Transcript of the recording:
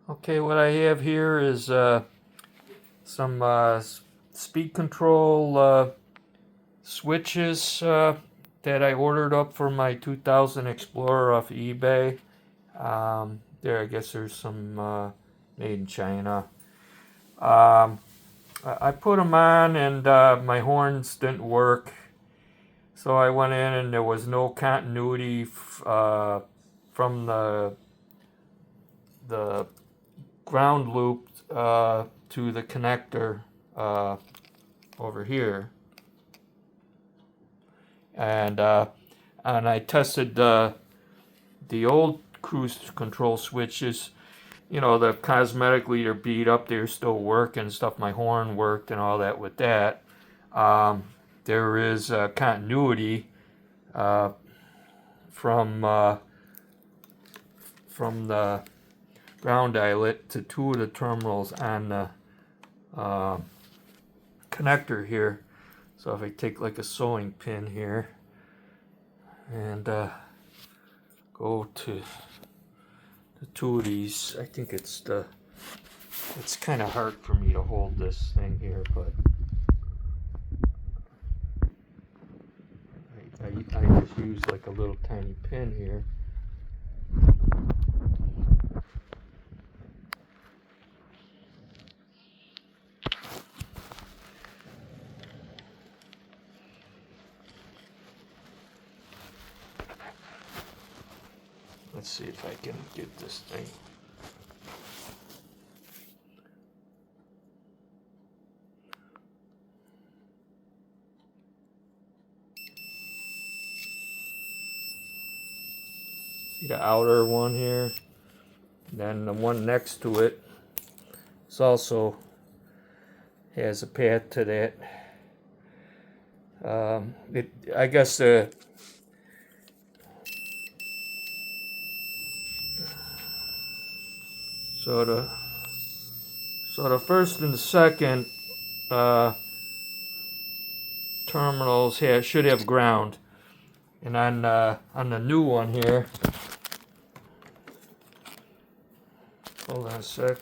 Okay, what I have here is some speed control switches that I ordered up for my 2000 Explorer off eBay. There, I guess there's some made in China. I put them on and my horns didn't work. So I went in and there was no continuity from the ground loop to the connector over here, and I tested the old cruise control switches. You know, the cosmetically they're beat up, they're still working and stuff. My horn worked and all that with that. There is continuity from the ground eyelet to two of the terminals on the connector here. So if I take like a sewing pin here and go to the two of these, I think it's kind of hard for me to hold this thing here, but I just use like a little tiny pin here. Let's see if I can get this thing. See the outer one here? And then the one next to it is also has a path to that. I guess the so the first and the second terminals here should have ground, and on the new one here, hold on a sec.